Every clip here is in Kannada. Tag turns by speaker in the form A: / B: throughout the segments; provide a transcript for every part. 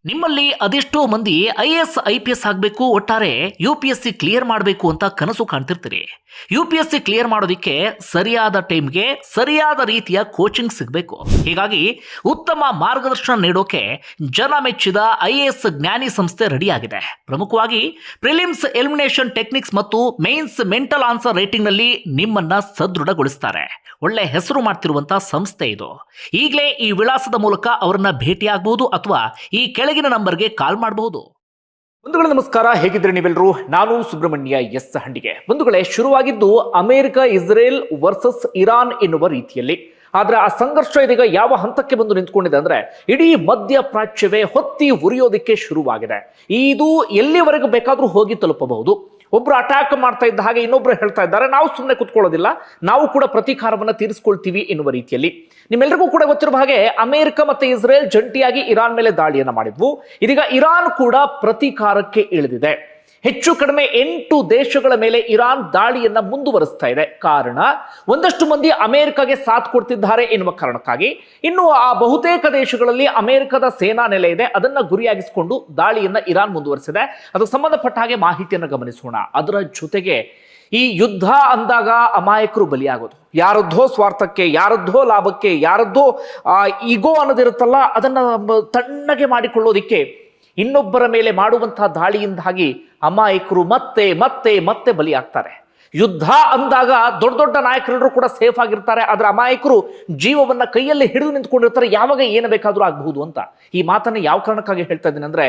A: ನಿಮ್ಮಲ್ಲಿ ಅದೆಷ್ಟೋ ಮಂದಿ IAS IPS ಆಗಬೇಕು, ಒಟ್ಟಾರೆ UPSC ಕ್ಲಿಯರ್ ಮಾಡಬೇಕು ಅಂತ ಕನಸು ಕಾಣ್ತಿರ್ತೀರಿ. UPSC ಕ್ಲಿಯರ್ ಮಾಡೋದಕ್ಕೆ ಸರಿಯಾದ ಟೈಮ್ಗೆ ಸರಿಯಾದ ರೀತಿಯ ಕೋಚಿಂಗ್ ಸಿಗಬೇಕು. ಹೀಗಾಗಿ ಉತ್ತಮ ಮಾರ್ಗದರ್ಶನ ನೀಡೋಕೆ ಜನ ಮೆಚ್ಚಿದ IAS ಜ್ಞಾನಿ ಸಂಸ್ಥೆ ರೆಡಿಯಾಗಿದೆ. ಪ್ರಮುಖವಾಗಿ ಪ್ರಿಲಿಮ್ಸ್ ಎಲಿಮಿನೇಷನ್ ಟೆಕ್ನಿಕ್ಸ್ ಮತ್ತು ಮೇನ್ಸ್ ಮೆಂಟಲ್ ಆನ್ಸರ್ ರೇಟಿಂಗ್ ನಲ್ಲಿ ನಿಮ್ಮನ್ನ ಸದೃಢಗೊಳಿಸ್ತಾರೆ. ಒಳ್ಳೆ ಹೆಸರು ಮಾಡ್ತಿರುವಂತಹ ಸಂಸ್ಥೆ ಇದು. ಈಗಲೇ ಈ ವಿಳಾಸದ ಮೂಲಕ ಅವರನ್ನ ಭೇಟಿಯಾಗಬಹುದು ಅಥವಾ ಈ ಕೆಳಗಿನ ನಂಬರ್ಗೆ ಕಾಲ್ ಮಾಡಬಹುದು. ಬಂಧುಗಳೇ ನಮಸ್ಕಾರ, ಹೇಗಿದ್ರೆ ನೀವೆಲ್ಲರೂ? ನಾನು ಸುಬ್ರಹ್ಮಣ್ಯ ಎಸ್ ಹಂಡಿಗೆ. ಬಂಧುಗಳೇ, ಶುರುವಾಗಿದ್ದು ಅಮೆರಿಕ ಇಸ್ರೇಲ್ ವರ್ಸಸ್ ಇರಾನ್ ಎನ್ನುವ ರೀತಿಯಲ್ಲಿ. ಆದ್ರೆ ಆ ಸಂಘರ್ಷ ಇದೀಗ ಯಾವ ಹಂತಕ್ಕೆ ಬಂದು ನಿಂತ್ಕೊಂಡಿದೆ ಅಂದ್ರೆ ಇಡೀ ಮಧ್ಯ ಪ್ರಾಚ್ಯವೇ ಹೊತ್ತಿ ಉರಿಯೋದಿಕ್ಕೆ ಶುರುವಾಗಿದೆ. ಇದು ಎಲ್ಲಿವರೆಗೂ ಬೇಕಾದ್ರೂ ಹೋಗಿ ತಲುಪಬಹುದು. ಒಬ್ರು ಅಟ್ಯಾಕ್ ಮಾಡ್ತಾ ಇದ್ದ ಹಾಗೆ ಇನ್ನೊಬ್ರು ಹೇಳ್ತಾ ಇದ್ದಾರೆ, ನಾವು ಸುಮ್ಮನೆ ಕುತ್ಕೊಳ್ಳೋದಿಲ್ಲ, ನಾವು ಕೂಡ ಪ್ರತೀಕಾರವನ್ನ ತೀರಿಸ್ಕೊಳ್ತೀವಿ ಎನ್ನುವ ರೀತಿಯಲ್ಲಿ. ನಿಮ್ಮೆಲ್ಲರಿಗೂ ಕೂಡ ಗೊತ್ತಿರುವ ಹಾಗೆ ಅಮೆರಿಕ ಮತ್ತೆ ಇಸ್ರೇಲ್ ಜಂಟಿಯಾಗಿ ಇರಾನ್ ಮೇಲೆ ದಾಳಿಯನ್ನ ಮಾಡಿದ್ವು. ಇದೀಗ ಇರಾನ್ ಕೂಡ ಪ್ರತೀಕಾರಕ್ಕೆ ಇಳಿದಿದೆ. ಹೆಚ್ಚು ಕಡಿಮೆ 8 ದೇಶಗಳ ಮೇಲೆ ಇರಾನ್ ದಾಳಿಯನ್ನ ಮುಂದುವರಿಸ್ತಾ ಇದೆ. ಕಾರಣ, ಒಂದಷ್ಟು ಮಂದಿ ಅಮೆರಿಕಗೆ ಸಾಥ್ ಕೊಡ್ತಿದ್ದಾರೆ ಎನ್ನುವ ಕಾರಣಕ್ಕಾಗಿ. ಇನ್ನು ಆ ಬಹುತೇಕ ದೇಶಗಳಲ್ಲಿ ಅಮೆರಿಕದ ಸೇನಾ ನೆಲೆ ಇದೆ, ಅದನ್ನ ಗುರಿಯಾಗಿಸಿಕೊಂಡು ದಾಳಿಯನ್ನ ಇರಾನ್ ಮುಂದುವರಿಸಿದೆ. ಅದಕ್ಕೆ ಸಂಬಂಧಪಟ್ಟ ಹಾಗೆ ಮಾಹಿತಿಯನ್ನು ಗಮನಿಸೋಣ. ಅದರ ಜೊತೆಗೆ ಈ ಯುದ್ಧ ಅಂದಾಗ ಅಮಾಯಕರು ಬಲಿಯಾಗೋದು, ಯಾರದ್ದೋ ಸ್ವಾರ್ಥಕ್ಕೆ, ಯಾರದ್ದೋ ಲಾಭಕ್ಕೆ, ಯಾರದ್ದೋ ಈಗೋ ಅನ್ನೋದಿರುತ್ತಲ್ಲ, ಅದನ್ನ ತಣ್ಣಗೆ ಮಾಡಿಕೊಳ್ಳೋದಿಕ್ಕೆ ಇನ್ನೊಬ್ಬರ ಮೇಲೆ ಮಾಡುವಂತಹ ದಾಳಿಯಿಂದಾಗಿ ಅಮಾಯಕರು ಮತ್ತೆ ಮತ್ತೆ ಮತ್ತೆ ಬಲಿಯಾಗ್ತಾರೆ. ಯುದ್ಧ ಅಂದಾಗ ದೊಡ್ಡ ದೊಡ್ಡ ನಾಯಕರೆಲ್ಲರೂ ಕೂಡ ಸೇಫ್ ಆಗಿರ್ತಾರೆ, ಆದ್ರೆ ಅಮಾಯಕರು ಜೀವವನ್ನ ಕೈಯಲ್ಲಿ ಹಿಡಿದು ನಿಂತ್ಕೊಂಡಿರ್ತಾರೆ, ಯಾವಾಗ ಏನು ಬೇಕಾದ್ರೂ ಆಗಬಹುದು ಅಂತ. ಈ ಮಾತನ್ನ ಯಾವ ಕಾರಣಕ್ಕಾಗಿ ಹೇಳ್ತಾ ಇದ್ದೀನಿ ಅಂದ್ರೆ,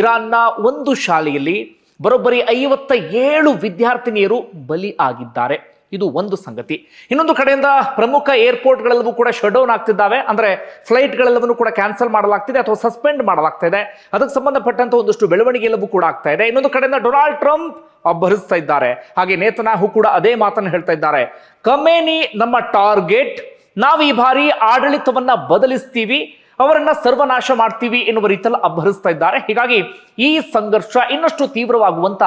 A: ಇರಾನ್ನ ಒಂದು ಶಾಲೆಯಲ್ಲಿ ಬರೋಬ್ಬರಿ 57 ವಿದ್ಯಾರ್ಥಿನಿಯರು ಬಲಿ ಆಗಿದ್ದಾರೆ. ಇದು ಒಂದು ಸಂಗತಿ. ಇನ್ನೊಂದು ಕಡೆಯಿಂದ ಪ್ರಮುಖ ಏರ್ಪೋರ್ಟ್ಗಳೆಲ್ಲವೂ ಕೂಡ ಶಟ್ ಡೌನ್ ಆಗ್ತಿದ್ದಾವೆ. ಅಂದ್ರೆ ಫ್ಲೈಟ್ಗಳೆಲ್ಲವನ್ನೂ ಕೂಡ ಕ್ಯಾನ್ಸಲ್ ಮಾಡಲಾಗ್ತಿದೆ ಅಥವಾ ಸಸ್ಪೆಂಡ್ ಮಾಡಲಾಗ್ತಾ ಇದೆ. ಅದಕ್ಕೆ ಸಂಬಂಧಪಟ್ಟಂತ ಒಂದಷ್ಟು ಬೆಳವಣಿಗೆ ಎಲ್ಲವೂ ಕೂಡ ಆಗ್ತಾ ಇದೆ. ಇನ್ನೊಂದು ಕಡೆಯಿಂದ ಡೊನಾಲ್ಡ್ ಟ್ರಂಪ್ ಅಬ್ಬರಿಸ್ತಾ ಇದ್ದಾರೆ. ಹಾಗೆ ನೇತನ್ಯಾಹು ಕೂಡ ಅದೇ ಮಾತನ್ನು ಹೇಳ್ತಾ ಇದ್ದಾರೆ. ಖಮೇನಿ ನಮ್ಮ ಟಾರ್ಗೆಟ್, ನಾವು ಈ ಬಾರಿ ಆಡಳಿತವನ್ನ ಬದಲಿಸ್ತೀವಿ, ಅವರನ್ನ ಸರ್ವನಾಶ ಮಾಡ್ತೀವಿ ಎನ್ನುವ ರೀತಿಯಲ್ಲಿ ಅಬ್ಬರಿಸ್ತಾ ಇದ್ದಾರೆ. ಹೀಗಾಗಿ ಈ ಸಂಘರ್ಷ ಇನ್ನಷ್ಟು ತೀವ್ರವಾಗುವಂತ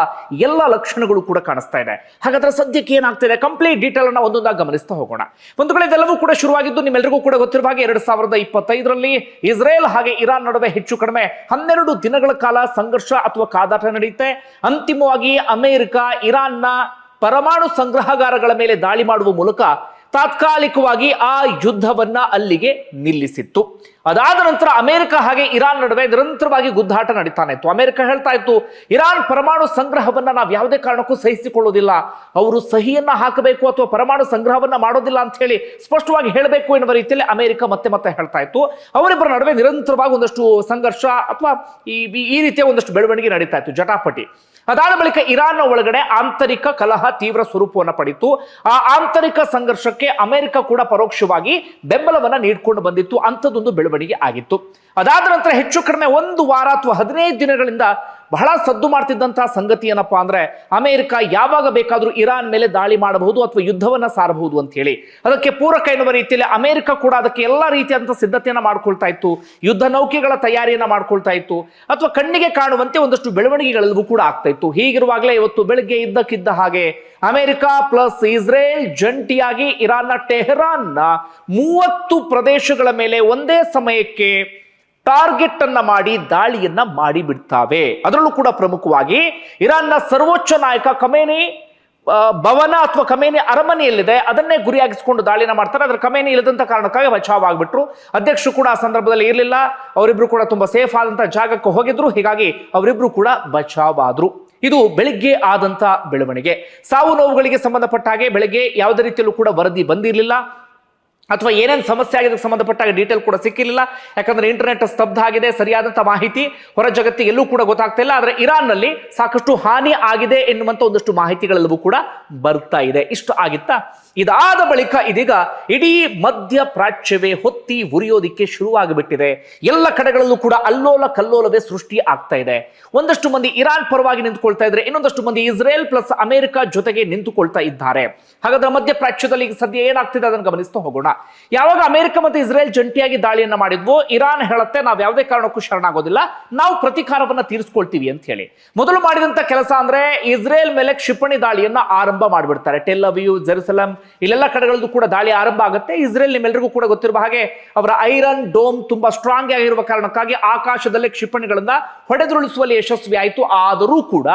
A: ಎಲ್ಲ ಲಕ್ಷಣಗಳು ಕೂಡ ಕಾಣಿಸ್ತಾ ಇದೆ. ಹಾಗಾದ್ರೆ ಸದ್ಯಕ್ಕೆ ಏನಾಗ್ತಿದೆ, ಕಂಪ್ಲೀಟ್ ಡೀಟೇಲ್ ಅನ್ನ ಒಂದೊಂದಾಗಿ ಗಮನಿಸ್ತಾ ಹೋಗೋಣ. ಒಂದು ಕಡೆ ಇದೆಲ್ಲವೂ ಕೂಡ ಶುರುವಾಗಿದ್ದು ನಿಮ್ಮೆಲ್ಲರಿಗೂ ಕೂಡ ಗೊತ್ತಿರುವ ಹಾಗೆ 2025ರಲ್ಲಿ ಇಸ್ರೇಲ್ ಹಾಗೆ ಇರಾನ್ ನಡುವೆ ಹೆಚ್ಚು ಕಡಿಮೆ 12 ದಿನಗಳ ಕಾಲ ಸಂಘರ್ಷ ಅಥವಾ ಕಾದಾಟ ನಡೆಯುತ್ತೆ. ಅಂತಿಮವಾಗಿ ಅಮೆರಿಕ ಇರಾನ್ನ ಪರಮಾಣು ಸಂಗ್ರಹಗಾರಗಳ ಮೇಲೆ ದಾಳಿ ಮಾಡುವ ಮೂಲಕ ತಾತ್ಕಾಲಿಕವಾಗಿ ಆ ಯುದ್ಧವನ್ನ ಅಲ್ಲಿಗೆ ನಿಲ್ಲಿಸಿತ್ತು. ಅದಾದ ನಂತರ ಅಮೆರಿಕ ಹಾಗೆ ಇರಾನ್ ನಡುವೆ ನಿರಂತರವಾಗಿ ಗುದ್ದಾಟ ನಡೀತಾನೆ ಇತ್ತು. ಅಮೆರಿಕ ಹೇಳ್ತಾ ಇತ್ತು, ಇರಾನ್ ಪರಮಾಣು ಸಂಗ್ರಹವನ್ನ ನಾವು ಯಾವುದೇ ಕಾರಣಕ್ಕೂ ಸಹಿಸಿಕೊಳ್ಳೋದಿಲ್ಲ, ಅವರು ಸಹಿಯನ್ನ ಹಾಕಬೇಕು ಅಥವಾ ಪರಮಾಣು ಸಂಗ್ರಹವನ್ನ ಮಾಡೋದಿಲ್ಲ ಅಂತ ಹೇಳಿ ಸ್ಪಷ್ಟವಾಗಿ ಹೇಳಬೇಕು ಎನ್ನುವ ರೀತಿಯಲ್ಲಿ ಅಮೆರಿಕ ಮತ್ತೆ ಮತ್ತೆ ಹೇಳ್ತಾ ಇತ್ತು. ಅವರಿಬ್ಬರ ನಡುವೆ ನಿರಂತರವಾಗಿ ಒಂದಷ್ಟು ಸಂಘರ್ಷ ಅಥವಾ ಈ ರೀತಿಯ ಒಂದಷ್ಟು ಬೆಳವಣಿಗೆ ನಡೀತಾ ಇತ್ತು, ಜಟಾಪಟಿ. ಅದಾದ ಬಳಿಕ ಇರಾನ್ನ ಒಳಗಡೆ ಆಂತರಿಕ ಕಲಹ ತೀವ್ರ ಸ್ವರೂಪವನ್ನು ಪಡಿತು. ಆ ಆಂತರಿಕ ಸಂಘರ್ಷಕ್ಕೆ ಅಮೆರಿಕ ಕೂಡ ಪರೋಕ್ಷವಾಗಿ ಬೆಂಬಲವನ್ನ ನೀಡಿಕೊಂಡು ಬಂದಿತ್ತು. ಅಂಥದ್ದೊಂದು ಬೆಳವಣಿಗೆ ಆಗಿತ್ತು. ಅದಾದ ನಂತರ ಹೆಚ್ಚು ಕಡಿಮೆ 1 ವಾರ ಅಥವಾ 15 ದಿನಗಳಿಂದ ಬಹಳ ಸದ್ದು ಮಾಡ್ತಿದ್ದಂತಹ ಸಂಗತಿ ಏನಪ್ಪಾ ಅಂದ್ರೆ, ಅಮೆರಿಕ ಯಾವಾಗ ಬೇಕಾದ್ರೂ ಇರಾನ್ ಮೇಲೆ ದಾಳಿ ಮಾಡಬಹುದು ಅಥವಾ ಯುದ್ಧವನ್ನ ಸಾರಬಹುದು ಅಂತ ಹೇಳಿ. ಅದಕ್ಕೆ ಪೂರಕ ಎನ್ನುವ ರೀತಿಯಲ್ಲಿ ಅಮೆರಿಕ ಕೂಡ ಅದಕ್ಕೆ ಎಲ್ಲಾ ರೀತಿಯಾದಂತಹ ಸಿದ್ಧತೆಯನ್ನ ಮಾಡ್ಕೊಳ್ತಾ ಇತ್ತು. ಯುದ್ಧ ನೌಕೆಗಳ ತಯಾರಿಯನ್ನ ಮಾಡ್ಕೊಳ್ತಾ ಇತ್ತು, ಅಥವಾ ಕಣ್ಣಿಗೆ ಕಾಣುವಂತೆ ಒಂದಷ್ಟು ಬೆಳವಣಿಗೆಗಳೆಲ್ಲವೂ ಕೂಡ ಆಗ್ತಾ ಇತ್ತು. ಹೀಗಿರುವಾಗಲೇ ಇವತ್ತು ಬೆಳಗ್ಗೆ ಇದ್ದಕ್ಕಿದ್ದ ಹಾಗೆ ಅಮೆರಿಕ ಪ್ಲಸ್ ಇಸ್ರೇಲ್ ಜಂಟಿಯಾಗಿ ಇರಾನ್ನ ಟೆಹರಾನ್ನ 30 ಪ್ರದೇಶಗಳ ಮೇಲೆ ಒಂದೇ ಸಮಯಕ್ಕೆ ಟಾರ್ಗೆಟ್ ಅನ್ನ ಮಾಡಿ ದಾಳಿಯನ್ನ ಮಾಡಿ ಬಿಡ್ತಾವೆ. ಅದರಲ್ಲೂ ಕೂಡ ಪ್ರಮುಖವಾಗಿ ಇರಾನ್ನ ಸರ್ವೋಚ್ಚ ನಾಯಕ ಖಮೇನಿ ಭವನ ಅಥವಾ ಖಮೇನಿ ಅರಮನೆಯಲ್ಲಿದೆ, ಅದನ್ನೇ ಗುರಿಯಾಗಿಸಿಕೊಂಡು ದಾಳಿನ ಮಾಡ್ತಾರೆ. ಅದ್ರ ಖಮೇನಿ ಇಲ್ಲದಂತ ಕಾರಣಕ್ಕಾಗಿ ಬಚಾವ್ ಆಗ್ಬಿಟ್ರು. ಅಧ್ಯಕ್ಷರು ಕೂಡ ಆ ಸಂದರ್ಭದಲ್ಲಿ ಇರಲಿಲ್ಲ, ಅವರಿಬ್ರು ಕೂಡ ತುಂಬಾ ಸೇಫ್ ಆದಂತ ಜಾಗಕ್ಕೆ ಹೋಗಿದ್ರು. ಹೀಗಾಗಿ ಅವರಿಬ್ರು ಕೂಡ ಬಚಾವ್ ಆದ್ರು. ಇದು ಬೆಳಿಗ್ಗೆ ಆದಂತ ಬೆಳವಣಿಗೆ. ಸಾವು ನೋವುಗಳಿಗೆ ಸಂಬಂಧಪಟ್ಟ ಹಾಗೆ ಬೆಳಿಗ್ಗೆ ಯಾವುದೇ ರೀತಿಯಲ್ಲೂ ಕೂಡ ವರದಿ ಬಂದಿರಲಿಲ್ಲ, ಅಥವಾ ಏನೇನು ಸಮಸ್ಯೆ ಆಗಿದೆ ಸಂಬಂಧಪಟ್ಟಾಗ ಡೀಟೇಲ್ ಕೂಡ ಸಿಕ್ಕಿರಲಿಲ್ಲ. ಯಾಕಂದ್ರೆ ಇಂಟರ್ನೆಟ್ ಸ್ತಬ್ಧ ಆಗಿದೆ, ಸರಿಯಾದಂತಹ ಮಾಹಿತಿ ಹೊರ ಜಗತ್ತಿಗೆ ಎಲ್ಲೂ ಕೂಡ ಗೊತ್ತಾಗ್ತಾ ಇಲ್ಲ. ಆದ್ರೆ ಇರಾನ್ನಲ್ಲಿ ಸಾಕಷ್ಟು ಹಾನಿ ಆಗಿದೆ ಎನ್ನುವಂತ ಒಂದಷ್ಟು ಮಾಹಿತಿಗಳೆಲ್ಲವೂ ಕೂಡ ಬರ್ತಾ ಇದೆ. ಇಷ್ಟು ಆಗಿತ್ತಾ? ಇದಾದ ಬಳಿಕ ಇದೀಗ ಇಡೀ ಮಧ್ಯ ಪ್ರಾಚ್ಯವೇ ಹೊತ್ತಿ ಉರಿಯೋದಿಕ್ಕೆ ಶುರುವಾಗಿಬಿಟ್ಟಿದೆ. ಎಲ್ಲ ಕಡೆಗಳಲ್ಲೂ ಕೂಡ ಅಲ್ಲೋಲ ಕಲ್ಲೋಲವೇ ಸೃಷ್ಟಿ ಆಗ್ತಾ ಇದೆ. ಒಂದಷ್ಟು ಮಂದಿ ಇರಾನ್ ಪರವಾಗಿ ನಿಂತುಕೊಳ್ತಾ ಇದ್ರೆ, ಇನ್ನೊಂದಷ್ಟು ಮಂದಿ ಇಸ್ರೇಲ್ ಪ್ಲಸ್ ಅಮೆರಿಕ ಜೊತೆಗೆ ನಿಂತುಕೊಳ್ತಾ ಇದ್ದಾರೆ. ಹಾಗಾದ್ರೆ ಮಧ್ಯ ಪ್ರಾಚ್ಯದಲ್ಲಿ ಸದ್ಯ ಏನಾಗ್ತಿದೆ ಅದನ್ನು ಗಮನಿಸ್ತಾ ಹೋಗೋಣ. ಯಾವಾಗ ಅಮೆರಿಕ ಮತ್ತು ಇಸ್ರೇಲ್ ಜಂಟಿಯಾಗಿ ದಾಳಿಯನ್ನ ಮಾಡಿದ್ವು, ಇರಾನ್ ಹೇಳುತ್ತೆ ನಾವು ಯಾವುದೇ ಕಾರಣಕ್ಕೂ ಶರಣಾಗೋದಿಲ್ಲ, ನಾವು ಪ್ರತೀಕಾರವನ್ನ ತೀರಿಸ್ಕೊಳ್ತೀವಿ ಅಂತ ಹೇಳಿ. ಮೊದಲು ಮಾಡಿದಂತ ಕೆಲಸ ಅಂದ್ರೆ ಇಸ್ರೇಲ್ ಮೇಲೆ ಕ್ಷಿಪಣಿ ದಾಳಿಯನ್ನ ಆರಂಭ ಮಾಡಿಬಿಡ್ತಾರೆ. ಟೆಲ್ ಅವೀವ್, ಜೆರುಸಲಂ ಇಲ್ಲೆಲ್ಲ ಕಡೆಗಳಲ್ಲೂ ಕೂಡ ದಾಳಿ ಆರಂಭ ಆಗುತ್ತೆ. ಇಸ್ರೇಲ್ ನಿಮ್ಮೆಲ್ಲರಿಗೂ ಕೂಡ ಗೊತ್ತಿರುವ ಹಾಗೆ ಅವರ ಐರನ್ ಡೋಮ್ ತುಂಬಾ ಸ್ಟ್ರಾಂಗ್ ಆಗಿರುವ ಕಾರಣಕ್ಕಾಗಿ ಆಕಾಶದಲ್ಲೇ ಕ್ಷಿಪಣಿಗಳನ್ನ ಹೊಡೆದುರುಳಿಸುವಲ್ಲಿ ಯಶಸ್ವಿ ಆಯಿತು. ಆದರೂ ಕೂಡ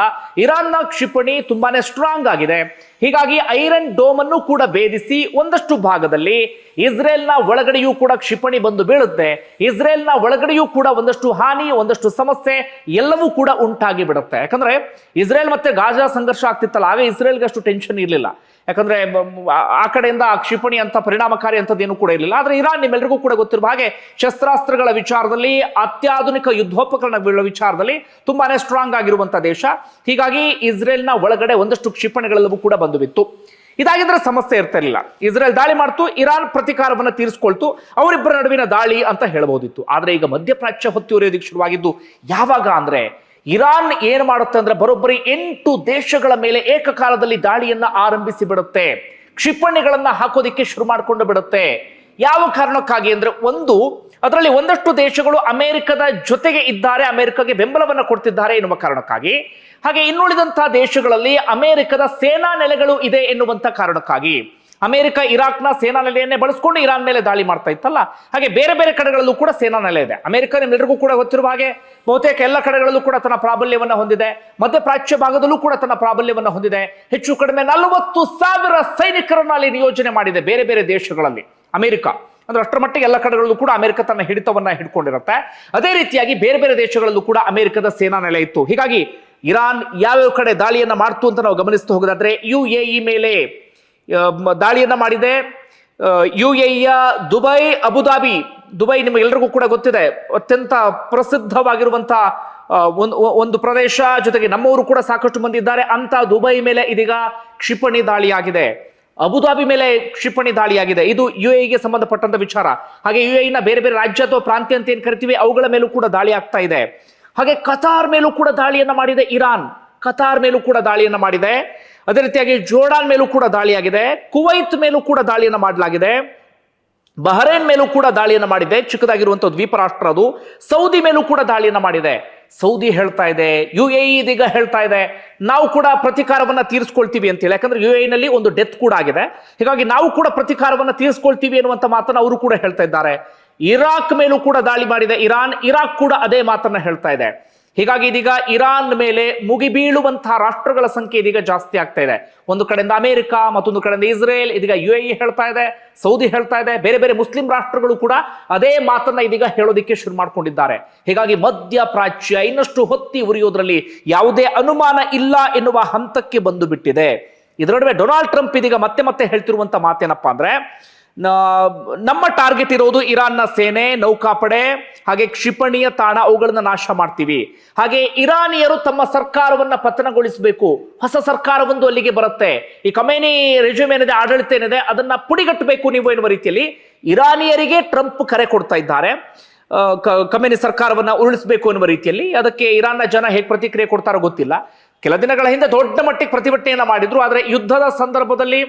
A: ಇರಾನ್ನ ಕ್ಷಿಪಣಿ ತುಂಬಾನೇ ಸ್ಟ್ರಾಂಗ್ ಆಗಿದೆ. ಹೀಗಾಗಿ ಐರನ್ ಡೋಮ್ ಅನ್ನು ಕೂಡ ಭೇದಿಸಿ ಒಂದಷ್ಟು ಭಾಗದಲ್ಲಿ ಇಸ್ರೇಲ್ನ ಒಳಗಡೆಯೂ ಕೂಡ ಕ್ಷಿಪಣಿ ಬಂದು ಬೀಳುತ್ತೆ. ಇಸ್ರೇಲ್ನ ಒಳಗಡೆಯೂ ಕೂಡ ಒಂದಷ್ಟು ಹಾನಿ, ಒಂದಷ್ಟು ಸಮಸ್ಯೆ ಎಲ್ಲವೂ ಕೂಡ ಉಂಟಾಗಿ ಬಿಡುತ್ತೆ. ಯಾಕಂದ್ರೆ ಇಸ್ರೇಲ್ ಮತ್ತೆ ಗಾಜಾ ಸಂಘರ್ಷ ಆಗ್ತಿತ್ತಲ್ಲ, ಆಗ ಇಸ್ರೇಲ್ಗೆ ಅಷ್ಟು ಟೆನ್ಷನ್ ಇರಲಿಲ್ಲ. ಯಾಕಂದ್ರೆ ಆ ಕಡೆಯಿಂದ ಆ ಕ್ಷಿಪಣಿ ಅಂತ ಪರಿಣಾಮಕಾರಿ ಅಂತದ್ದೇನು ಕೂಡ ಇರಲಿಲ್ಲ. ಆದ್ರೆ ಇರಾನ್ ನಿಮ್ಮೆಲ್ಲರಿಗೂ ಕೂಡ ಗೊತ್ತಿರುವ ಹಾಗೆ ಶಸ್ತ್ರಾಸ್ತ್ರಗಳ ವಿಚಾರದಲ್ಲಿ, ಅತ್ಯಾಧುನಿಕ ಯುದ್ಧೋಪಕರಣಗಳ ವಿಚಾರದಲ್ಲಿ ತುಂಬಾನೇ ಸ್ಟ್ರಾಂಗ್ ಆಗಿರುವಂತಹ ದೇಶ. ಹೀಗಾಗಿ ಇಸ್ರೇಲ್ನ ಒಳಗಡೆ ಒಂದಷ್ಟು ಕ್ಷಿಪಣಿಗಳೆಲ್ಲವೂ ಕೂಡ ಬಂದು ಬಿತ್ತು. ಇದಾಗಿದ್ರೆ ಸಮಸ್ಯೆ ಇರ್ತಿರ್ಲಿಲ್ಲ. ಇಸ್ರೇಲ್ ದಾಳಿ ಮಾಡ್ತು, ಇರಾನ್ ಪ್ರತಿಕಾರವನ್ನು ತೀರಿಸಿಕೊಳ್ತು, ಅವರಿಬ್ಬರ ನಡುವಿನ ದಾಳಿ ಅಂತ ಹೇಳಬಹುದಿತ್ತು. ಆದ್ರೆ ಈಗ ಮಧ್ಯಪ್ರಾಚ್ಯ ಹೊತ್ತಿ ಉರಿಯೋದಕ್ಕೆ ಶುರುವಾಗಿದ್ದು ಯಾವಾಗ ಅಂದ್ರೆ, ಇರಾನ್ ಏನ್ ಮಾಡುತ್ತೆ ಅಂದ್ರೆ ಬರೋಬ್ಬರಿ 8 ದೇಶಗಳ ಮೇಲೆ ಏಕಕಾಲದಲ್ಲಿ ದಾಳಿಯನ್ನ ಆರಂಭಿಸಿ ಬಿಡುತ್ತೆ. ಕ್ಷಿಪಣಿಗಳನ್ನ ಹಾಕೋದಿಕ್ಕೆ ಶುರು ಮಾಡಿಕೊಂಡು ಬಿಡುತ್ತೆ. ಯಾವ ಕಾರಣಕ್ಕಾಗಿ ಅಂದ್ರೆ, ಅದರಲ್ಲಿ ಒಂದಷ್ಟು ದೇಶಗಳು ಅಮೆರಿಕದ ಜೊತೆಗೆ ಇದ್ದಾರೆ, ಅಮೆರಿಕಗೆ ಬೆಂಬಲವನ್ನ ಕೊಡ್ತಿದ್ದಾರೆ ಎನ್ನುವ ಕಾರಣಕ್ಕಾಗಿ. ಹಾಗೆ ಇನ್ನುಳಿದಂತಹ ದೇಶಗಳಲ್ಲಿ ಅಮೆರಿಕದ ಸೇನಾ ನೆಲೆಗಳು ಇದೆ ಎನ್ನುವಂತ ಕಾರಣಕ್ಕಾಗಿ ಅಮೆರಿಕ ಇರಾಕ್ನ ಸೇನಾ ನೆಲೆಯನ್ನೇ ಬಳಸಿಕೊಂಡು ಇರಾನ್ ಮೇಲೆ ದಾಳಿ ಮಾಡ್ತಾ ಇತ್ತಲ್ಲ, ಹಾಗೆ ಬೇರೆ ಬೇರೆ ಕಡೆಗಳಲ್ಲೂ ಕೂಡ ಸೇನಾ ನೆಲೆ ಇದೆ. ಅಮೆರಿಕ ನಿಮ್ಮೆಲ್ಲರಿಗೂ ಕೂಡ ಗೊತ್ತಿರುವ ಹಾಗೆ ಬಹುತೇಕ ಎಲ್ಲ ಕಡೆಗಳಲ್ಲೂ ಕೂಡ ತನ್ನ ಪ್ರಾಬಲ್ಯವನ್ನ ಹೊಂದಿದೆ. ಮಧ್ಯಪ್ರಾಚ್ಯ ಭಾಗದಲ್ಲೂ ಕೂಡ ತನ್ನ ಪ್ರಾಬಲ್ಯವನ್ನ ಹೊಂದಿದೆ. ಹೆಚ್ಚು ಕಡಿಮೆ 40,000 ಸೈನಿಕರನ್ನ ಅಲ್ಲಿ ನಿಯೋಜನೆ ಮಾಡಿದೆ ಬೇರೆ ಬೇರೆ ದೇಶಗಳಲ್ಲಿ ಅಮೆರಿಕ. ಅಂದ್ರೆ ಅಷ್ಟರ ಮಟ್ಟಿಗೆ ಎಲ್ಲ ಕಡೆಗಳಲ್ಲೂ ಕೂಡ ಅಮೆರಿಕ ತನ್ನ ಹಿಡಿತವನ್ನ ಹಿಡ್ಕೊಂಡಿರುತ್ತೆ. ಅದೇ ರೀತಿಯಾಗಿ ಬೇರೆ ಬೇರೆ ದೇಶಗಳಲ್ಲೂ ಕೂಡ ಅಮೆರಿಕದ ಸೇನಾ ನೆಲೆ ಇತ್ತು. ಹೀಗಾಗಿ ಇರಾನ್ ಯಾವ್ಯಾವ ಕಡೆ ದಾಳಿಯನ್ನ ಮಾಡ್ತು ಅಂತ ನಾವು ಗಮನಿಸ್ತಾ ಹೋಗೋದಾದ್ರೆ, UAE ಮೇಲೆ ದಾಳಿಯನ್ನ ಮಾಡಿದೆ. UAEಯ ದುಬೈ, ಅಬುದಾಬಿ. ದುಬೈ ನಿಮಗೆಲ್ಲರಿಗೂ ಕೂಡ ಗೊತ್ತಿದೆ, ಅತ್ಯಂತ ಪ್ರಸಿದ್ಧವಾಗಿರುವಂತಹ ಒಂದು ಪ್ರದೇಶ. ಜೊತೆಗೆ ನಮ್ಮವರು ಕೂಡ ಸಾಕಷ್ಟು ಮಂದಿ ಇದ್ದಾರೆ. ಅಂತ ದುಬೈ ಮೇಲೆ ಇದೀಗ ಕ್ಷಿಪಣಿ ದಾಳಿಯಾಗಿದೆ. ಅಬುದಾಬಿ ಮೇಲೆ ಕ್ಷಿಪಣಿ ದಾಳಿಯಾಗಿದೆ. ಇದು UAEಗೆ ಸಂಬಂಧಪಟ್ಟಂತ ವಿಚಾರ. ಹಾಗೆ UAEನ ಬೇರೆ ಬೇರೆ ರಾಜ್ಯ ಅಥವಾ ಪ್ರಾಂತ್ಯ ಅಂತ ಏನ್ ಕರಿತೀವಿ ಅವುಗಳ ಮೇಲೂ ಕೂಡ ದಾಳಿ ಆಗ್ತಾ ಇದೆ. ಹಾಗೆ ಕತಾರ್ ಮೇಲೂ ಕೂಡ ದಾಳಿಯನ್ನ ಮಾಡಿದೆ ಇರಾನ್. ಕತಾರ್ ಮೇಲೂ ಕೂಡ ದಾಳಿಯನ್ನ ಮಾಡಿದೆ. ಅದೇ ರೀತಿಯಾಗಿ ಜೋರ್ಡಾನ್ ಮೇಲೂ ಕೂಡ ದಾಳಿಯಾಗಿದೆ. ಕುವೈತ್ ಮೇಲೂ ಕೂಡ ದಾಳಿಯನ್ನ ಮಾಡಲಾಗಿದೆ. ಬಹರೇನ್ ಮೇಲೂ ಕೂಡ ದಾಳಿಯನ್ನ ಮಾಡಿದೆ, ಚಿಕ್ಕದಾಗಿರುವಂತಹ ದ್ವೀಪ ರಾಷ್ಟ್ರ ಅದು. ಸೌದಿ ಮೇಲೂ ಕೂಡ ದಾಳಿಯನ್ನ ಮಾಡಿದೆ. ಸೌದಿ ಹೇಳ್ತಾ ಇದೆ, UAE ಇದೀಗ ಹೇಳ್ತಾ ಇದೆ, ನಾವು ಕೂಡ ಪ್ರತಿಕಾರವನ್ನ ತೀರಿಸ್ಕೊಳ್ತೀವಿ ಅಂತ ಹೇಳಿ. ಯಾಕಂದ್ರೆ UAE ನಲ್ಲಿ ಒಂದು ಡೆತ್ ಕೂಡ ಆಗಿದೆ. ಹೀಗಾಗಿ ನಾವು ಕೂಡ ಪ್ರತಿಕಾರವನ್ನ ತೀರಿಸ್ಕೊಳ್ತೀವಿ ಎನ್ನುವಂತ ಮಾತನ್ನ ಅವರು ಕೂಡ ಹೇಳ್ತಾ ಇದ್ದಾರೆ. ಇರಾಕ್ ಮೇಲೂ ಕೂಡ ದಾಳಿ ಮಾಡಿದೆ ಇರಾಕ್ ಕೂಡ ಅದೇ ಮಾತನ್ನ ಹೇಳ್ತಾ ಇದೆ. ಹೀಗಾಗಿ ಇದೀಗ ಇರಾನ್ ಮೇಲೆ ಮುಗಿಬೀಳುವಂತಹ ರಾಷ್ಟ್ರಗಳ ಸಂಖ್ಯೆ ಇದೀಗ ಜಾಸ್ತಿ ಆಗ್ತಾ ಇದೆ. ಒಂದು ಕಡೆಯಿಂದ ಅಮೆರಿಕ, ಮತ್ತೊಂದು ಕಡೆಯಿಂದ ಇಸ್ರೇಲ್, ಇದೀಗ UAE ಹೇಳ್ತಾ ಇದೆ, ಸೌದಿ ಹೇಳ್ತಾ ಇದೆ, ಬೇರೆ ಬೇರೆ ಮುಸ್ಲಿಂ ರಾಷ್ಟ್ರಗಳು ಕೂಡ ಅದೇ ಮಾತನ್ನ ಇದೀಗ ಹೇಳೋದಿಕ್ಕೆ ಶುರು ಮಾಡ್ಕೊಂಡಿದ್ದಾರೆ. ಹೀಗಾಗಿ ಮಧ್ಯಪ್ರಾಚ್ಯ ಇನ್ನಷ್ಟು ಹೊತ್ತಿ ಉರಿಯೋದ್ರಲ್ಲಿ ಯಾವುದೇ ಅನುಮಾನ ಇಲ್ಲ ಎನ್ನುವ ಹಂತಕ್ಕೆ ಬಂದು ಬಿಟ್ಟಿದೆ. ಇದರ ನಡುವೆ ಡೊನಾಲ್ಡ್ ಟ್ರಂಪ್ ಇದೀಗ ಮತ್ತೆ ಮತ್ತೆ ಹೇಳ್ತಿರುವಂತ ಮಾತೇನಪ್ಪಾ ಅಂದ್ರೆ, ನಮ್ಮ ಟಾರ್ಗೆಟ್ ಇರೋದು ಇರಾನ್ನ ಸೇನೆ, ನೌಕಾಪಡೆ, ಹಾಗೆ ಕ್ಷಿಪಣಿಯ ತಾಣ, ಅವುಗಳನ್ನ ನಾಶ ಮಾಡ್ತೀವಿ. ಹಾಗೆ ಇರಾನಿಯರು ತಮ್ಮ ಸರ್ಕಾರವನ್ನ ಪತನಗೊಳಿಸಬೇಕು, ಹೊಸ ಸರ್ಕಾರವೊಂದು ಅಲ್ಲಿಗೆ ಬರುತ್ತೆ. ಈ ಖಮೇನಿ ರೆಜ್ಯೂಮ್ ಏನಿದೆ, ಆಡಳಿತ ಏನಿದೆ, ಅದನ್ನ ಪುಡಿಗಟ್ಟಬೇಕು ನೀವು ಎನ್ನುವ ರೀತಿಯಲ್ಲಿ ಇರಾನಿಯರಿಗೆ ಟ್ರಂಪ್ ಕರೆ ಕೊಡ್ತಾ ಇದ್ದಾರೆ. ಖಮೇನಿ ಸರ್ಕಾರವನ್ನ ಉರುಳಿಸಬೇಕು ಎನ್ನುವ ರೀತಿಯಲ್ಲಿ. ಅದಕ್ಕೆ ಇರಾನ್ನ ಜನ ಹೇಗೆ ಪ್ರತಿಕ್ರಿಯೆ ಕೊಡ್ತಾರೋ ಗೊತ್ತಿಲ್ಲ. ಕೆಲ ದಿನಗಳ ಹಿಂದೆ ದೊಡ್ಡ ಮಟ್ಟಿಗೆ ಪ್ರತಿಭಟನೆಯನ್ನ ಮಾಡಿದ್ರು. ಆದ್ರೆ ಯುದ್ಧದ ಸಂದರ್ಭದಲ್ಲಿ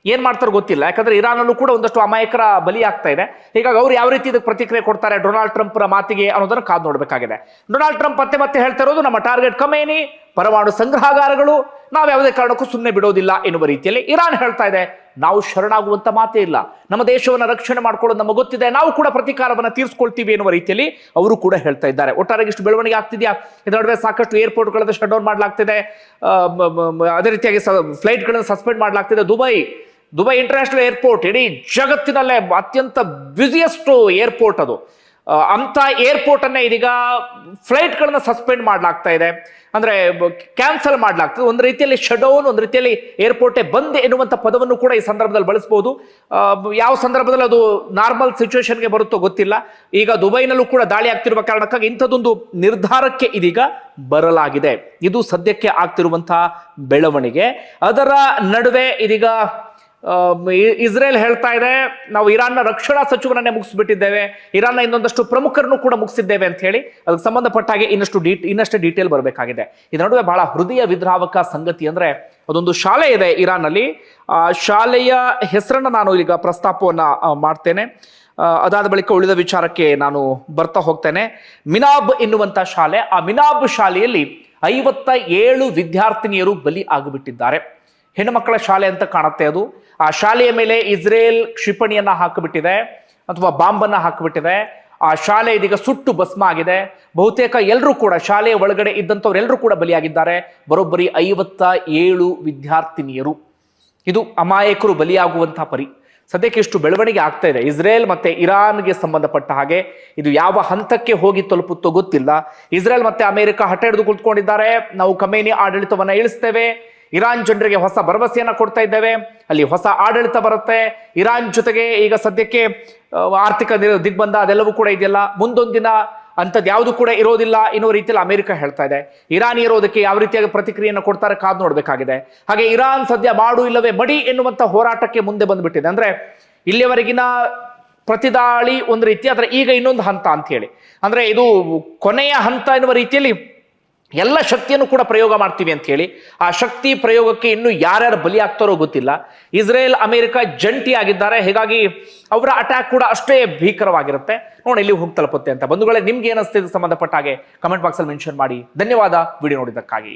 A: ಏನ್ ಮಾಡ್ತಾರೋ ಗೊತ್ತಿಲ್ಲ. ಯಾಕಂದ್ರೆ ಇರಾನಲ್ಲೂ ಕೂಡ ಒಂದಷ್ಟು ಅಮಾಯಕರ ಬಲಿ ಆಗ್ತಾ ಇದೆ. ಹೀಗಾಗಿ ಅವ್ರು ಯಾವ ರೀತಿ ಇದಕ್ಕೆ ಪ್ರತಿಕ್ರಿಯೆ ಕೊಡ್ತಾರೆ ಡೊನಾಲ್ಡ್ ಟ್ರಂಪ್ರ ಮಾತಿಗೆ ಅನ್ನೋದನ್ನು ಕಾದು ನೋಡ್ಬೇಕಾಗಿದೆ. ಡೊನಾಲ್ಡ್ ಟ್ರಂಪ್ ಮತ್ತೆ ಮತ್ತೆ ಹೇಳ್ತಾ ಇರೋದು, ನಮ್ಮ ಟಾರ್ಗೆಟ್ ಖಮೇನಿ, ಪರಮಾಣು ಸಂಗ್ರಹಾಗಾರಗಳು, ನಾವು ಯಾವುದೇ ಕಾರಣಕ್ಕೂ ಸುಮ್ಮನೆ ಬಿಡೋದಿಲ್ಲ ಎನ್ನುವ ರೀತಿಯಲ್ಲಿ. ಇರಾನ್ ಹೇಳ್ತಾ ಇದೆ, ನಾವು ಶರಣಾಗುವಂತ ಮಾತೇ ಇಲ್ಲ, ನಮ್ಮ ದೇಶವನ್ನ ರಕ್ಷಣೆ ಮಾಡ್ಕೊಳ್ಳೋದು ನಮಗೆ ಗೊತ್ತಿದೆ, ನಾವು ಕೂಡ ಪ್ರತಿಕಾರವನ್ನ ತೀರಿಸ್ಕೊಳ್ತೀವಿ ಎನ್ನುವ ರೀತಿಯಲ್ಲಿ ಅವರು ಕೂಡ ಹೇಳ್ತಾ ಇದ್ದಾರೆ. ಒಟ್ಟಾರೆ ಇಷ್ಟು ಬೆಳವಣಿಗೆ ಆಗ್ತಿದೆಯಾ? ಇದರ ನಡುವೆ ಸಾಕಷ್ಟು ಏರ್ಪೋರ್ಟ್ಗಳನ್ನು ಶಟ್ ಡೌನ್ ಮಾಡಲಾಗ್ತಿದೆ. ಅದೇ ರೀತಿಯಾಗಿ ಫ್ಲೈಟ್ಗಳನ್ನು ಸಸ್ಪೆಂಡ್ ಮಾಡಲಾಗ್ತಿದೆ. ದುಬೈ ಇಂಟರ್ನ್ಯಾಷನಲ್ ಏರ್ಪೋರ್ಟ್ ಇಡೀ ಜಗತ್ತಿನಲ್ಲೇ ಅತ್ಯಂತ ಬ್ಯುಸಿಯೆಸ್ಟ್ ಏರ್ಪೋರ್ಟ್ ಅದು. ಅಂತ ಏರ್ಪೋರ್ಟ್ ಅನ್ನೇ ಇದೀಗ ಫ್ಲೈಟ್ಗಳನ್ನ ಸಸ್ಪೆಂಡ್ ಮಾಡಲಾಗ್ತಾ ಇದೆ, ಅಂದ್ರೆ ಕ್ಯಾನ್ಸಲ್ ಮಾಡಲಾಗ್ತದೆ. ಒಂದು ರೀತಿಯಲ್ಲಿ ಶಟ್ ಡೌನ್, ಒಂದು ರೀತಿಯಲ್ಲಿ ಏರ್ಪೋರ್ಟೇ ಬಂದ್ ಎನ್ನುವಂತ ಪದವನ್ನು ಕೂಡ ಈ ಸಂದರ್ಭದಲ್ಲಿ ಬಳಸಬಹುದು. ಯಾವ ಸಂದರ್ಭದಲ್ಲಿ ಅದು ನಾರ್ಮಲ್ ಸಿಚುವೇಶನ್ಗೆ ಬರುತ್ತೋ ಗೊತ್ತಿಲ್ಲ. ಈಗ ದುಬೈನಲ್ಲೂ ಕೂಡ ದಾಳಿ ಆಗ್ತಿರುವ ಕಾರಣಕ್ಕಾಗಿ ಇಂಥದ್ದೊಂದು ನಿರ್ಧಾರಕ್ಕೆ ಇದೀಗ ಬರಲಾಗಿದೆ. ಇದು ಸದ್ಯಕ್ಕೆ ಆಗ್ತಿರುವಂತಹ ಬೆಳವಣಿಗೆ. ಅದರ ನಡುವೆ ಇದೀಗ ಇಸ್ರೇಲ್ ಹೇಳ್ತಾ ಇದೆ, ನಾವು ಇರಾನ್ನ ರಕ್ಷಣಾ ಸಚಿವರನ್ನೇ ಮುಗಿಸ್ಬಿಟ್ಟಿದ್ದೇವೆ, ಇರಾನ್ನ ಇನ್ನೊಂದಷ್ಟು ಪ್ರಮುಖರನ್ನು ಕೂಡ ಮುಗಿಸಿದ್ದೇವೆ ಅಂತ ಹೇಳಿ. ಅದಕ್ಕೆ ಸಂಬಂಧಪಟ್ಟ ಹಾಗೆ ಇನ್ನಷ್ಟು ಡೀಟೇಲ್ ಬರಬೇಕಾಗಿದೆ. ಇದರ ನಡುವೆ ಬಹಳ ಹೃದಯ ವಿದ್ರಾವಕ ಸಂಗತಿ ಅಂದ್ರೆ, ಅದೊಂದು ಶಾಲೆ ಇದೆ ಇರಾನ್ನಲ್ಲಿ. ಆ ಶಾಲೆಯ ಹೆಸರನ್ನ ನಾನು ಈಗ ಪ್ರಸ್ತಾಪವನ್ನ ಮಾಡ್ತೇನೆ. ಅದಾದ ಬಳಿಕ ಉಳಿದ ವಿಚಾರಕ್ಕೆ ನಾನು ಬರ್ತಾ ಹೋಗ್ತೇನೆ. ಮಿನಾಬ್ ಎನ್ನುವಂತ ಶಾಲೆ. ಆ ಮಿನಾಬ್ ಶಾಲೆಯಲ್ಲಿ 57 ವಿದ್ಯಾರ್ಥಿನಿಯರು ಬಲಿ ಆಗಿಬಿಟ್ಟಿದ್ದಾರೆ.
B: ಹೆಣ್ಣುಮಕ್ಕಳ ಶಾಲೆ ಅಂತ ಕಾಣುತ್ತೆ ಅದು. ಆ ಶಾಲೆಯ ಮೇಲೆ ಇಸ್ರೇಲ್ ಕ್ಷಿಪಣಿಯನ್ನ ಹಾಕಿಬಿಟ್ಟಿದೆ ಅಥವಾ ಬಾಂಬನ್ನ ಹಾಕಿಬಿಟ್ಟಿದೆ. ಆ ಶಾಲೆ ಇದೀಗ ಸುಟ್ಟು ಭಸ್ಮ ಆಗಿದೆ. ಬಹುತೇಕ ಎಲ್ಲರೂ ಕೂಡ ಶಾಲೆಯ ಒಳಗಡೆ ಇದ್ದಂಥವ್ರೆಲ್ಲರೂ ಕೂಡ ಬಲಿಯಾಗಿದ್ದಾರೆ. ಬರೋಬ್ಬರಿ 57 ವಿದ್ಯಾರ್ಥಿನಿಯರು. ಇದು ಅಮಾಯಕರು ಬಲಿಯಾಗುವಂತಹ ಪರಿ. ಸದ್ಯಕ್ಕೆ ಇಷ್ಟು ಬೆಳವಣಿಗೆ ಆಗ್ತಾ ಇದೆ ಇಸ್ರೇಲ್ ಮತ್ತೆ ಇರಾನ್ಗೆ ಸಂಬಂಧಪಟ್ಟ ಹಾಗೆ. ಇದು ಯಾವ ಹಂತಕ್ಕೆ ಹೋಗಿ ತಲುಪುತ್ತೋ ಗೊತ್ತಿಲ್ಲ. ಇಸ್ರೇಲ್ ಮತ್ತೆ ಅಮೆರಿಕ ಹಠ ಹಿಡಿದು ಕುಳಿತುಕೊಂಡಿದ್ದಾರೆ, ನಾವು ಖಮೇನಿ ಆಡಳಿತವನ್ನ ಇಳಿಸ್ತೇವೆ, ಇರಾನ್ ಜನರಿಗೆ ಹೊಸ ಭರವಸೆಯನ್ನ ಕೊಡ್ತಾ ಇದ್ದೇವೆ, ಅಲ್ಲಿ ಹೊಸ ಆಡಳಿತ ಬರುತ್ತೆ, ಇರಾನ್ ಜೊತೆಗೆ ಈಗ ಸದ್ಯಕ್ಕೆ ಆರ್ಥಿಕ ದಿಗ್ಬಂಧ ಅದೆಲ್ಲವೂ ಕೂಡ ಇದೆಯಲ್ಲ, ಮುಂದೊಂದು ದಿನ ಅಂಥದ್ದು ಯಾವುದು ಕೂಡ ಇರೋದಿಲ್ಲ ಎನ್ನುವ ರೀತಿಯಲ್ಲಿ ಅಮೆರಿಕ ಹೇಳ್ತಾ ಇದೆ. ಇರಾನಿಯರು ಅದಕ್ಕೆ ಯಾವ ರೀತಿಯಾಗಿ ಪ್ರತಿಕ್ರಿಯೆಯನ್ನು ಕೊಡ್ತಾರೆ ಕಾದು ನೋಡ್ಬೇಕಾಗಿದೆ. ಹಾಗೆ ಇರಾನ್ ಸದ್ಯ ಮಾಡು ಇಲ್ಲವೇ ಮಡಿ ಎನ್ನುವಂತ ಹೋರಾಟಕ್ಕೆ ಮುಂದೆ ಬಂದ್ಬಿಟ್ಟಿದೆ. ಅಂದ್ರೆ ಇಲ್ಲಿಯವರೆಗಿನ ಪ್ರತಿದಾಳಿ ಒಂದು ರೀತಿ, ಆದ್ರೆ ಈಗ ಇನ್ನೊಂದು ಹಂತ ಅಂತ ಹೇಳಿ, ಅಂದ್ರೆ ಇದು ಕೊನೆಯ ಹಂತ ಎನ್ನುವ ರೀತಿಯಲ್ಲಿ ಎಲ್ಲ ಶಕ್ತಿಯನ್ನು ಕೂಡ ಪ್ರಯೋಗ ಮಾಡ್ತೀವಿ ಅಂತ ಹೇಳಿ. ಆ ಶಕ್ತಿ ಪ್ರಯೋಗಕ್ಕೆ ಇನ್ನು ಯಾರ್ಯಾರು ಬಲಿ ಆಗ್ತಾರೋ ಗೊತ್ತಿಲ್ಲ. ಇಸ್ರೇಲ್ ಅಮೆರಿಕ ಜಂಟಿ ಆಗಿದ್ದಾರೆ, ಹೀಗಾಗಿ ಅವರ ಅಟ್ಯಾಕ್ ಕೂಡ ಅಷ್ಟೇ ಭೀಕರವಾಗಿರುತ್ತೆ. ನೋಡಿ ಇಲ್ಲಿ ಹೋಗಿ ತಲುಪುತ್ತೆ ಅಂತ. ಬಂಧುಗಳೇ, ನಿಮ್ಗೆ ಏನಿಸ್ತಿದೆ ಸಂಬಂಧಪಟ್ಟ ಹಾಗೆ ಕಮೆಂಟ್ ಬಾಕ್ಸ್ ಅಲ್ಲಿ ಮೆನ್ಷನ್ ಮಾಡಿ. ಧನ್ಯವಾದ ವಿಡಿಯೋ ನೋಡಿದ್ದಕ್ಕಾಗಿ.